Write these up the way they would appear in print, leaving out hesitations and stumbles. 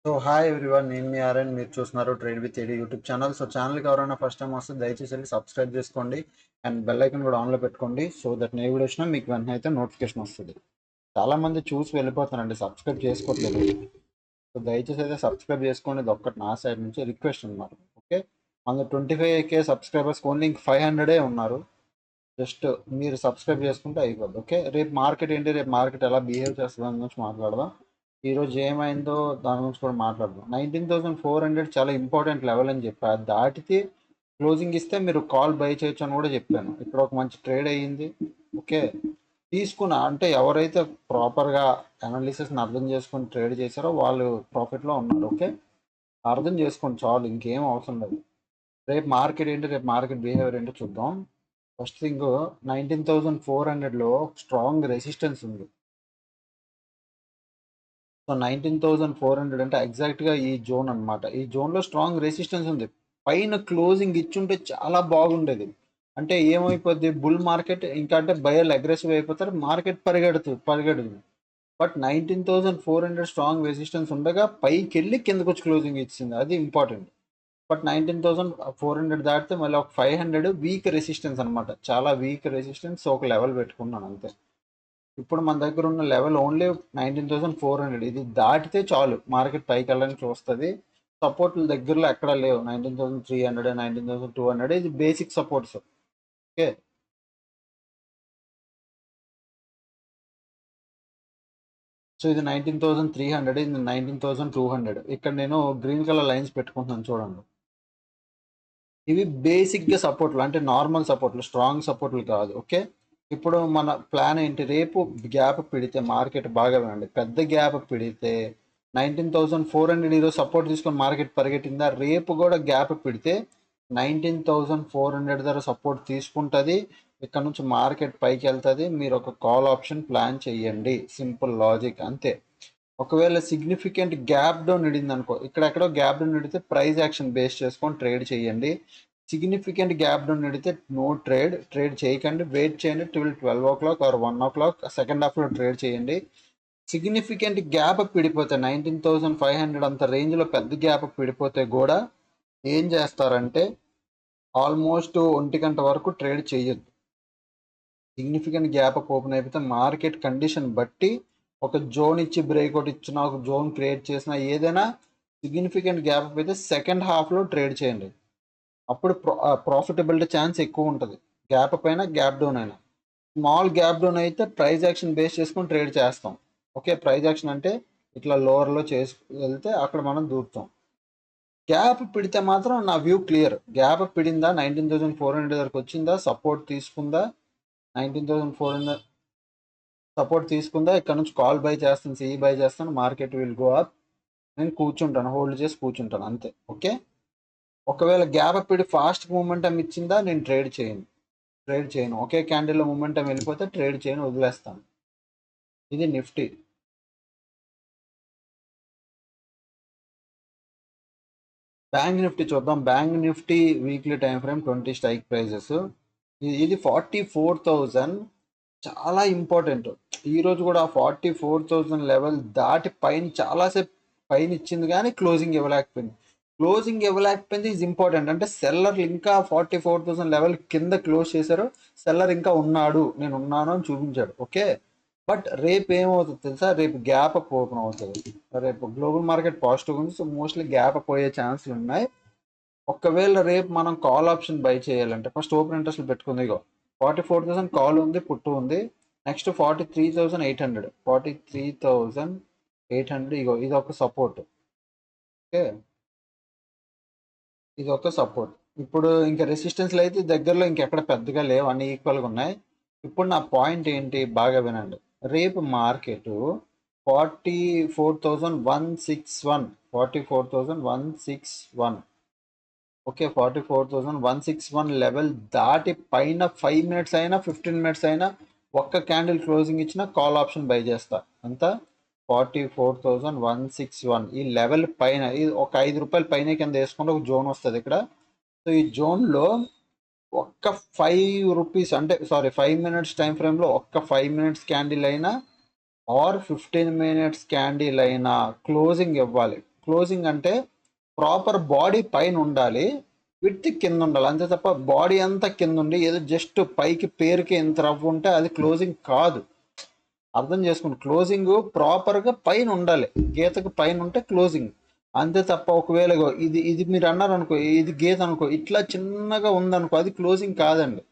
So hi everyone, నేను మీ RN. మీరు చూస్తున్నారు trade with AD YouTube channel. So ఛానల్కి ఎవరైనా ఫస్ట్ టైం వస్తే దయచేసి వెళ్ళి సబ్స్క్రైబ్ చేసుకోండి అండ్ బెల్ ఐకన్ కూడా ఆన్లో పెట్టుకోండి. సో దట్ ఏ వీడియో వచ్చినా మీకు వెంటనే అయితే నోటిఫికేషన్ వస్తుంది. చాలా మంది చూసి వెళ్ళిపోతారండి, సబ్స్క్రైబ్ చేసుకోవట్లేదు. సో దయచేసి అయితే సబ్స్క్రైబ్ చేసుకోండి. ఇది ఒక్కటి నా సైడ్ నుంచి రిక్వెస్ట్ అనమాట. ఓకే, మన 25K సబ్స్క్రైబర్స్ ఓన్లీ ఇంక 500 ఉన్నారు. జస్ట్ మీరు సబ్స్క్రైబ్ చేసుకుంటే అయిపోద్ది. ఓకే, రేపు మార్కెట్ ఏంటి, రేపు మార్కెట్ ఎలా బిహేవ్ చేస్తుంది దాని గురించి మాట్లాడదాం. ఈరోజు ఏమైందో దాని గురించి కూడా మాట్లాడదాం. 19,400 చాలా ఇంపార్టెంట్ లెవెల్ అని చెప్పి అది దాటితే క్లోజింగ్ ఇస్తే మీరు కాల్ బై చేయొచ్చు అని కూడా చెప్పాను. ఇక్కడ ఒక మంచి ట్రేడ్ అయ్యింది. ఓకే, తీసుకున్న అంటే ఎవరైతే ప్రాపర్గా అనాలిసిస్ని అర్థం చేసుకొని ట్రేడ్ చేశారో వాళ్ళు ప్రాఫిట్లో ఉన్నారు. ఓకే, అర్థం చేసుకోండి చాలు, ఇంకేం అవసరం లేదు. రేపు మార్కెట్ ఏంటి, రేపు మార్కెట్ బిహేవియర్ ఏంటో చూద్దాం. ఫస్ట్ థింగ్, 19,400లో స్ట్రాంగ్ రెసిస్టెన్స్ ఉంది. సో 19,400 అంటే ఎగ్జాక్ట్గా ఈ జోన్ అనమాట. ఈ జోన్లో స్ట్రాంగ్ రెసిస్టెన్స్ ఉంది. పైన క్లోజింగ్ ఇచ్చుంటే చాలా బాగుండేది. అంటే ఏమైపోద్ది, బుల్ మార్కెట్ ఇంకా అంటే బయర్లు అగ్రెసివ్ అయిపోతారు, మార్కెట్ పరిగెడుతుంది. బట్ 19,400 స్ట్రాంగ్ రెసిస్టెన్స్ ఉండగా పైకి వెళ్ళి కిందకు వచ్చి క్లోజింగ్ ఇచ్చింది, అది ఇంపార్టెంట్. బట్ 19,400 దాటితే మళ్ళీ ఒక 500 వీక్ రెసిస్టెన్స్ అనమాట, చాలా వీక్ రెసిస్టెన్స్. ఒక లెవెల్ పెట్టుకున్నాను అంతే. ఇప్పుడు మన దగ్గర ఉన్న లెవెల్ ఓన్లీ 19,400. ఇది దాటితే చాలు మార్కెట్ పైకి వెళ్ళడానికి చూస్తుంది. సపోర్ట్ల దగ్గరలో ఎక్కడ లేవు. 19,300, 19,200 ఇది బేసిక్ సపోర్ట్స్. ఓకే, సో ఇది 19,300, ఇది 19,200. ఇక్కడ నేను గ్రీన్ కలర్ లైన్స్ పెట్టుకుంటున్నాను చూడండి. ఇవి బేసిక్గా సపోర్ట్లు, అంటే నార్మల్ సపోర్ట్లు, స్ట్రాంగ్ సపోర్ట్లు కాదు. ఓకే, ఇప్పుడు మన ప్లాన్ ఏంటి, రేపు గ్యాప్ పిడితే మార్కెట్ బాగా వినండి, పెద్ద గ్యాప్ పిడితే 19,400 ఈరోజు సపోర్ట్ తీసుకొని మార్కెట్ పరిగెట్టిందా, రేపు కూడా గ్యాప్ పిడితే 19,400 ధర సపోర్ట్ తీసుకుంటుంది. ఇక్కడ నుంచి మార్కెట్ పైకి వెళ్తుంది. మీరు ఒక కాల్ ఆప్షన్ ప్లాన్ చేయండి, సింపుల్ లాజిక్ అంతే. ఒకవేళ సిగ్నిఫికెంట్ గ్యాప్ డౌన్ నడింది అనుకో, ఇక్కడెక్కడో గ్యాప్ డౌన్ నడితే ప్రైస్ యాక్షన్ బేస్ చేసుకొని ట్రేడ్ చేయండి. సిగ్నిఫికెంట్ గ్యాప్ డౌన్ నడితే నో ట్రేడ్ చేయకండి, వెయిట్ చేయండి till 12 o'clock or 1 o'clock second హాఫ్లో ట్రేడ్ చేయండి. సిగ్నిఫికెంట్ గ్యాప్ పిడిపోతే 19,500 అంత రేంజ్లో పెద్ద గ్యాప్ పిడిపోతే కూడా ఏం చేస్తారంటే ఆల్మోస్ట్ 1 గంట వరకు ట్రేడ్ చేయొద్దు. సిగ్నిఫికెంట్ గ్యాప్ ఓపెన్ అయిపోతే మార్కెట్ కండిషన్ బట్టి ఒక జోన్ ఇచ్చి బ్రేక్అవుట్ ఇచ్చిన, ఒక జోన్ క్రియేట్ చేసిన, ఏదైనా సిగ్నిఫికెంట్ గ్యాప్ అయితే సెకండ్ హాఫ్లో ట్రేడ్ చేయండి. అప్పుడు ప్రాఫిటబిలిటీ ఛాన్స్ ఎక్కువ ఉంటుంది. గ్యాప్ పైన గ్యాప్ డౌన్ అయినా, స్మాల్ గ్యాప్ డౌన్ అయితే ప్రైస్ యాక్షన్ బేస్ చేసుకొని ట్రేడ్ చేస్తాం. ఓకే, ప్రైస్ యాక్షన్ అంటే ఇట్లా లోవర్లో చేసి వెళ్తే అక్కడ మనం దూరుతాం. గ్యాప్ పిడితే మాత్రం నా వ్యూ క్లియర్. గ్యాప్ పిడిందా, 19,400 దగ్గరకు వచ్చిందా, సపోర్ట్ తీసుకుందా, 19,400 సపోర్ట్ తీసుకుందా, ఇక్కడ నుంచి కాల్ బై చేస్తాను, సిఈ బై చేస్తాను, మార్కెట్ విల్ గో అప్. నేను కూర్చుంటాను, హోల్డ్ చేసి కూర్చుంటాను అంతే. ఓకే, ఒకవేళ గ్యాప్ పిడి ఫాస్ట్ మూమెంటం ఇచ్చిందా నేను ట్రేడ్ చేయను. ఒకే క్యాండిల్లో మూమెంటం వెళ్ళిపోతే ట్రేడ్ చేయను, వదిలేస్తాను. ఇది నిఫ్టీ. బ్యాంక్ నిఫ్టీ చూద్దాం. Bank Nifty weekly time frame 20 strike prices. ఇది 44,000 చాలా ఇంపార్టెంట్. ఈరోజు కూడా 44,000 లెవెల్ దాటి పైన చాలాసేపు పైన ఇచ్చింది కానీ క్లోజింగ్ ఇవ్వలేకపోయింది. Is important. అంటే సెల్లర్లు ఇంకా 44,000 లెవెల్ కింద క్లోజ్ చేశారు. సెల్లర్ ఇంకా ఉన్నాడు, నేను ఉన్నాను అని చూపించాడు. ఓకే, బట్ రేపు ఏమవుతుంది తెలుసా, రేపు గ్యాప్ అప్ ఓపెన్ అవుతుంది. రేపు గ్లోబల్ మార్కెట్ పాజిటివ్ ఉంది, సో మోస్ట్లీ గ్యాప్ అప్ అయ్యే ఛాన్సులు ఉన్నాయి. ఒకవేళ రేపు మనం కాల్ ఆప్షన్ బై చేయాలంటే ఫస్ట్ ఓపెన్ ఇంట్రెస్ట్ పెట్టుకుంది. ఇగో 44,000 కాల్ ఉంది, పుట్టు ఉంది. నెక్స్ట్ 43,800 ఇగో ఇది ఒక సపోర్ట్. ఓకే, ఇది ఒక సపోర్ట్. ఇప్పుడు ఇంకా రెసిస్టెన్స్లు అయితే దగ్గరలో ఇంకెక్కడ పెద్దగా లేవు, అన్ని ఈక్వల్గా ఉన్నాయి. ఇప్పుడు నా పాయింట్ ఏంటి బాగా వినండి. రేపు మార్కెట్ 44,161 ఓకే, 44,161 లెవెల్ దాటి పైన 5 minutes అయినా 15 minutes అయినా ఒక్క క్యాండిల్ క్లోజింగ్ ఇచ్చిన కాల్ ఆప్షన్ బై చేస్తా. అంతా 44,161 ఈ లెవెల్ పైన, ఇది ఒక 5 రూపాయల పైన కింద వేసుకుంటే ఒక జోన్ వస్తుంది ఇక్కడ. సో ఈ జోన్లో ఒక్క 5 రూపీస్ అంటే 5 minutes టైం ఫ్రేమ్లో ఒక్క 5 minutes క్యాండిల్ అయినా ఆర్ 15 minutes క్యాండిల్ అయినా క్లోజింగ్ ఇవ్వాలి. క్లోజింగ్ అంటే ప్రాపర్ బాడీ పైన ఉండాలి, విడ్త్ కింద ఉండాలి, అంతే తప్ప బాడీ అంతా కింద ఉండి ఏదో జస్ట్ పైకి పేరుకి ఎంత రవ్వ ఉంటే అది క్లోజింగ్ కాదు. అర్థం చేసుకోండి, క్లోజింగ్ ప్రాపర్గా పైన ఉండాలి, గీతకు పైన ఉంటే క్లోజింగ్, అంతే తప్ప ఒకవేళ ఇది ఇది మీరు అన్నారు అనుకో, ఇది గీత అనుకో, ఇట్లా చిన్నగా ఉందనుకో అది క్లోజింగ్ కాదండి.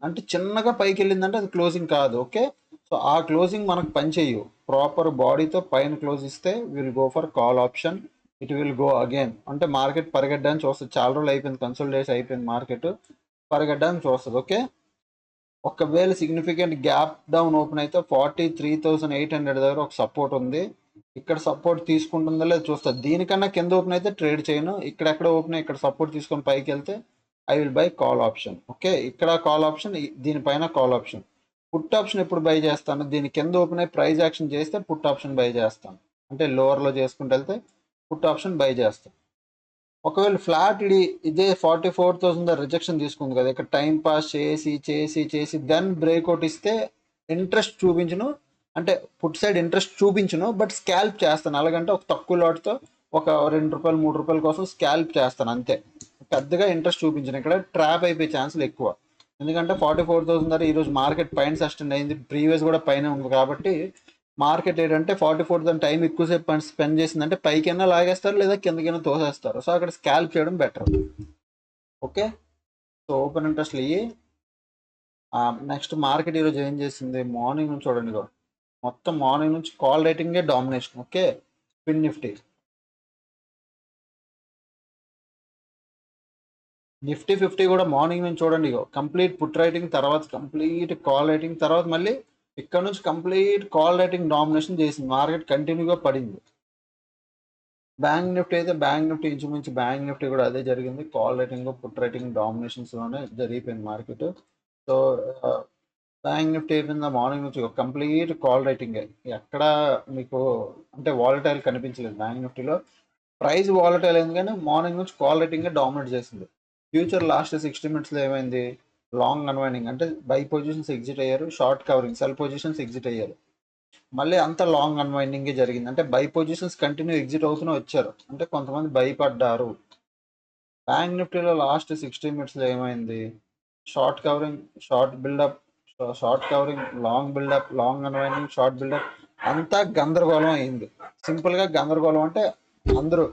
అంటే చిన్నగా పైకి వెళ్ళిందంటే అది క్లోజింగ్ కాదు. ఓకే, సో ఆ క్లోజింగ్ మనకు పనిచేయు. ప్రాపర్ బాడీతో పైన క్లోజ్ ఇస్తే will go for call option, it will go again. అంటే మార్కెట్ పరిగెట్టడానికి చూస్తుంది, చాలా రోజులు అయిపోయింది, కన్సల్టేషన్ అయిపోయింది, మార్కెట్ పరిగెట్టడానికి చూస్తుంది. ఓకే, ఒకవేళ సిగ్నిఫికెంట్ గ్యాప్ డౌన్ ఓపెన్ అయితే 43,800 దగ్గర ఒక సపోర్ట్ ఉంది, ఇక్కడ సపోర్ట్ తీసుకుంటుందో లేదో చూస్తుంది. దీనికన్నా కింద ఓపెన్ అయితే ట్రేడ్ చేయను, ఇక్కడెక్కడ ఓపెన్ అయ్యి ఇక్కడ సపోర్ట్ తీసుకొని పైకి వెళ్తే I will buy call option. Okay, ఇక్కడ కాల్ ఆప్షన్, దీనిపైన కాల్ ఆప్షన్. పుట్ ఆప్షన్ ఎప్పుడు బై చేస్తాను, దీని కింద ఓపెన్ అయ్యి ప్రైజ్ యాక్షన్ చేస్తే పుట్ ఆప్షన్ బై చేస్తాను, అంటే లోవర్లో చేసుకుంటూ వెళ్తే పుట్ ఆప్షన్ బై చేస్తాను. ఒకవేళ ఫ్లాట్ ఇదే 44,000 రిజెక్షన్ తీసుకుంది కదా, ఇక్కడ టైం పాస్ చేసి చేసి చేసి దెన్ బ్రేక్అవుట్ ఇస్తే ఇంట్రెస్ట్ చూపించను, అంటే పుట్ సైడ్ ఇంట్రెస్ట్ చూపించను, బట్ స్కాల్ప్ చేస్తాను. అలాగంటే ఒక తక్కువ లాట్తో ఒక ₹2 ₹3 కోసం స్కాల్ప్ చేస్తాను అంతే, పెద్దగా ఇంట్రెస్ట్ చూపించను. ఇక్కడ ట్రాప్ అయిపోయే ఛాన్సులు ఎక్కువ, ఎందుకంటే 44,000 ధర ఈరోజు మార్కెట్ పైన సస్టైన్ అయింది, ప్రీవియస్ కూడా పైన ఉంది కాబట్టి మార్కెట్ ఏంటంటే 44 దాని టైం ఎక్కువసేపు స్పెండ్ చేసిందంటే పైకైనా లాగేస్తారు లేదా కిందకైనా తోసేస్తారు. సో అక్కడ స్కాల్ప్ చేయడం బెటర్. ఓకే, సో ఓపెన్ ఇంట్రెస్ట్లు ఇవి. నెక్స్ట్ మార్కెట్ ఈరోజు ఏం చేసింది, మార్నింగ్ నుంచి చూడండి, మొత్తం మార్నింగ్ నుంచి కాల్ రేటింగే డామినేషన్. ఓకే, స్పిన్ నిఫ్టీ నిఫ్టీ 50 కూడా మార్నింగ్ నుంచి చూడండి, కంప్లీట్ పుట్ రైటింగ్ తర్వాత కంప్లీట్ కాల్ రైటింగ్ తర్వాత మళ్ళీ ఇక్కడ నుంచి కంప్లీట్ కాల్ రైటింగ్ డామినేషన్ చేసింది, మార్కెట్ కంటిన్యూగా పడింది. బ్యాంక్ నిఫ్టీ అయితే బ్యాంక్ నిఫ్టీ ఇంచుమించు బ్యాంక్ నిఫ్టీ కూడా అదే జరిగింది, కాల్ రైటింగ్ పుట్ రైటింగ్ డామినేషన్స్లోనే జరిగిపోయింది మార్కెట్. సో బ్యాంక్ నిఫ్టీ అయిపోయిందా మార్నింగ్ నుంచి కంప్లీట్ కాల్ రైటింగే, ఎక్కడ మీకు అంటే వాలటైల్ కనిపించలేదు బ్యాంక్ నిఫ్టీలో. ప్రైస్ వాలటైల్ అయింది కానీ మార్నింగ్ నుంచి కాల్ రైటింగే డామినేట్ చేసింది. ఫ్యూచర్ లాస్ట్ 60 minutesలో ఏమైంది, లాంగ్ అన్వైండింగ్ అంటే బై పొజిషన్స్ ఎగ్జిట్ అయ్యారు, short covering cell positions exit అయ్యారు, మళ్ళీ అంత లాంగ్ అన్వైండింగే జరిగింది. అంటే బై పొజిషన్స్ కంటిన్యూ ఎగ్జిట్ అవుతూనే వచ్చారు, అంటే కొంతమంది భయపడ్డారు. బ్యాంక్ నిఫ్టీలో లాస్ట్ 60 minutesలో ఏమైంది, short covering, short buildup, short covering, long buildup, long unwinding, short buildup, అంతా గందరగోళం అయింది. సింపుల్గా గందరగోళం అంటే అందరూ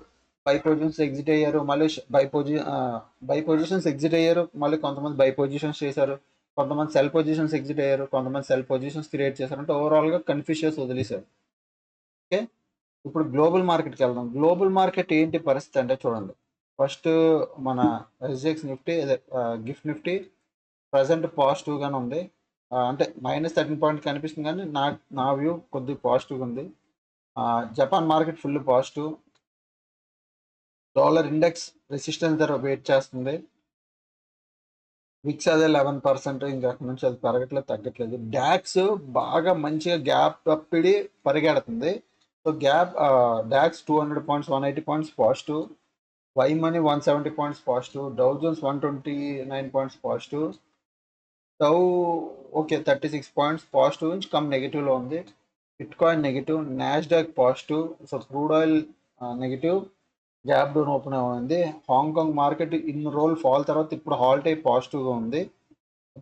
బై పొజిషన్స్ ఎగ్జిట్ అయ్యారు, మళ్ళీ బై పొజిషన్స్ ఎగ్జిట్ అయ్యారు, మళ్ళీ కొంతమంది బై పొజిషన్స్ చేశారు, కొంతమంది సెల్ పొజిషన్స్ ఎగ్జిట్ అయ్యారు, కొంతమంది సెల్ పొజిషన్స్ క్రియేట్ చేశారు, అంటే ఓవరాల్గా కన్ఫ్యూజ్ వదిలేశారు. ఓకే, ఇప్పుడు గ్లోబల్ మార్కెట్కి వెళ్దాం. గ్లోబల్ మార్కెట్ ఏంటి పరిస్థితి అంటే చూడండి, ఫస్ట్ మన ఎస్జిఎక్స్ నిఫ్టీ అదే గిఫ్ట్ నిఫ్టీ ప్రజెంట్ పాజిటివ్గానే ఉంది, అంటే -13 పాయింట్ కనిపిస్తుంది కానీ నా వ్యూ కొద్దిగా పాజిటివ్గా ఉంది. Japan market full positive, dollar index resistance ధర వెయిట్ చేస్తుంది, విక్స్ అదే 11%, ఇంకా అక్కడ నుంచి అది పెరగట్లేదు తగ్గట్లేదు. డాక్స్ బాగా మంచిగా గ్యాప్ తప్పిడి పరిగెడుతుంది, so DAX 200 points 180 points positive, వై మనీ 170 points positive, Dow Jones 129 points positive, Dow okay 36 points positive నుంచి కమ్ నెగిటివ్లో ఉంది, bitcoin negative, NASDAQ positive, so crude oil negative, gap down open అయింది. హాంకాంగ్ మార్కెట్ ఇన్ని రోజులు ఫాల్ తర్వాత ఇప్పుడు హాల్ట్ అయి పాజిటివ్గా ఉంది.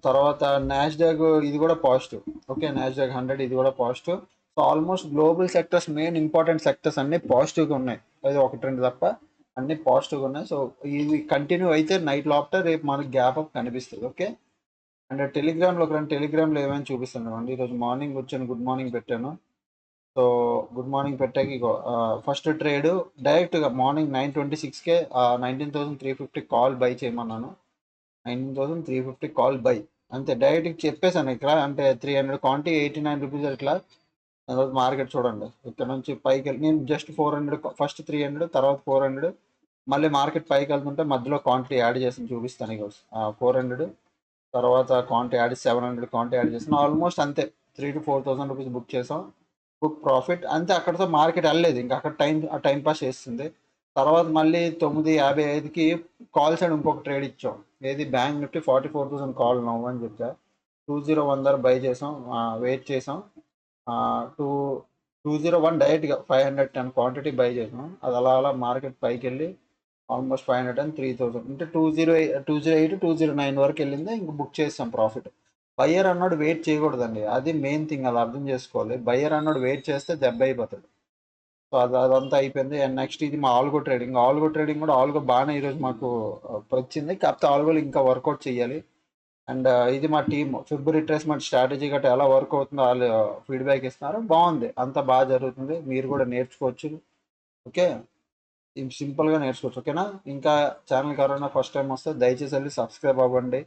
తర్వాత నాస్డాక్ ఇది కూడా పాజిటివ్, ఓకే నాస్డాక్ 100 ఇది కూడా positive. So almost global sectors main important sectors అన్నీ పాజిటివ్గా ఉన్నాయి, అది ఒకటి రెండు తప్ప అన్నీ పాజిటివ్గా ఉన్నాయి. సో ఇది కంటిన్యూ అయితే నైట్ లోపల రేపు మనకి గ్యాప్ అప్ కనిపిస్తుంది. ఓకే, అండ్ టెలిగ్రామ్లో ఒక రెండు టెలిగ్రామ్లో ఏమైనా చూపిస్తున్నాను అండి, ఈరోజు మార్నింగ్ వచ్చాను, గుడ్ మార్నింగ్ పెట్టాను. సో గుడ్ మార్నింగ్ పెట్టాక ఇగో ఫస్ట్ ట్రేడ్ డైరెక్ట్గా మార్నింగ్ 9:26కే 19,350 కాల్ బై చేయమన్నాను, 19,350 కాల్ బై, అంతే డైరెక్ట్గా చెప్పేశాను. ఇక్కడ అంటే 300 క్వాంటిటీ 89 రూపీస్ ఇట్లా మార్కెట్ చూడండి, ఇక్కడ నుంచి పైకి వెళ్ళి నేను జస్ట్ 400 ఫస్ట్ 300 తర్వాత 400, మళ్ళీ మార్కెట్ పైకి వెళ్తుంటే మధ్యలో క్వాంటిటీ యాడ్ చేసి చూపిస్తాను. ఇక 400 తర్వాత క్వాంటిటీ యాడ్ 700 క్వాంటిటీ యాడ్ చేసాను, ఆల్మోస్ట్ అంతే 3,000 to 4,000 రూపీస్ బుక్ చేసాం, బుక్ ప్రాఫిట్ అంతే. అక్కడతో మార్కెట్ వెళ్ళలేదు, ఇంకా అక్కడ టైం పాస్ చేస్తుంది. తర్వాత మళ్ళీ 9:55కి కాల్ సైడ్ ఇంకొక ట్రేడ్ ఇచ్చాం, ఏది బ్యాంక్ నిఫ్టీ 44,000 కాల్ నవ్వు అని చెప్పా, 201 దగ్గర బై చేసాం, వెయిట్ చేసాం, టూ 201 డైరెక్ట్గా 510 క్వాంటిటీ బై చేసాం, అది అలా అలా మార్కెట్ పైకి వెళ్ళి ఆల్మోస్ట్ 503,000 అంటే 208 వరకు వెళ్ళింది, ఇంక బుక్ చేసాం ప్రాఫిట్. బయ్యర్ అన్నాడు వెయిట్ చేయకూడదండి, అది మెయిన్ థింగ్, అది అర్థం చేసుకోవాలి. బయ్యర్ అన్నాడు వెయిట్ చేస్తే దెబ్బ అయిపోతాడు. సో అదంతా అయిపోయింది. అండ్ నెక్స్ట్ ఇది మా ఆల్గో ట్రేడింగ్ కూడా ఆల్గో బాగానే ఈరోజు మాకు వచ్చింది, కాకపోతే ఆల్గోలు ఇంకా వర్కౌట్ చేయాలి. అండ్ ఇది మా టీమ్ ఫిబ్ రిట్రేస్మెంట్ స్ట్రాటజీ గట్రా ఎలా వర్క్ అవుతుందో వాళ్ళు ఫీడ్బ్యాక్ ఇస్తున్నారు, బాగుంది, అంతా బాగా జరుగుతుంది, మీరు కూడా నేర్చుకోవచ్చు. ఓకే, సింపుల్గా నేర్చుకోవచ్చు. ఓకేనా, ఇంకా ఛానల్కి ఎవరైనా ఫస్ట్ టైం వస్తే దయచేసి వెళ్ళి సబ్స్క్రైబ్ అవ్వండి.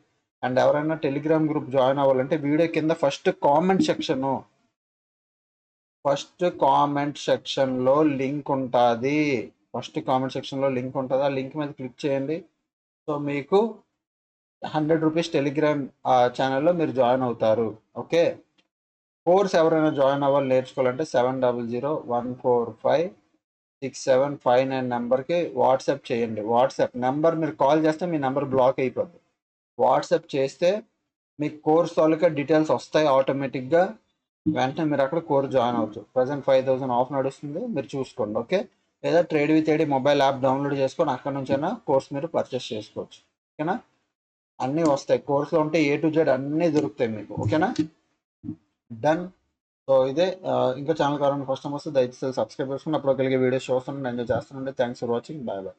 అండ్ ఎవరైనా టెలిగ్రామ్ గ్రూప్ జాయిన్ అవ్వాలంటే వీడియో కింద ఫస్ట్ కామెంట్ సెక్షన్లో లింక్ ఉంటుంది. ఆ లింక్ మీద క్లిక్ చేయండి. సో మీకు 100 రూపీస్ టెలిగ్రామ్ ఛానల్లో మీరు జాయిన్ అవుతారు. ఓకే, కోర్స్ ఎవరైనా జాయిన్ అవ్వాలి నేర్చుకోవాలంటే 7001456759 నెంబర్కి వాట్సాప్ చేయండి. వాట్సాప్ నెంబర్ మీరు కాల్ చేస్తే మీ నెంబర్ బ్లాక్ అయిపోద్ది. వాట్సాప్ చేస్తే మీకు కోర్స్ తాలూకా డీటెయిల్స్ వస్తాయి ఆటోమేటిక్గా, వెంటనే మీరు అక్కడ కోర్స్ జాయిన్ అవ్వచ్చు. ప్రజెంట్ 5,000 ఆఫ్ నడుస్తుంది, మీరు చూసుకోండి. ఓకే, లేదా trade with AD mobile app download చేసుకొని అక్కడ నుంచైనా కోర్స్ మీరు పర్చేస్ చేసుకోవచ్చు. ఓకేనా, అన్నీ వస్తాయి కోర్సులో ఉంటే A to Z అన్నీ దొరుకుతాయి మీకు. ఓకేనా, డన్. సో ఇదే ఇంకా ఛానల్ కావాలని ఫస్ట్ టైం వస్తే దయచేసి సబ్స్క్రైబ్ చేసుకుని అప్పుడు కలిగే వీడియోస్ చూస్తుండే ఎంజాయ్ చేస్తుండే. Thanks for watching, bye bye.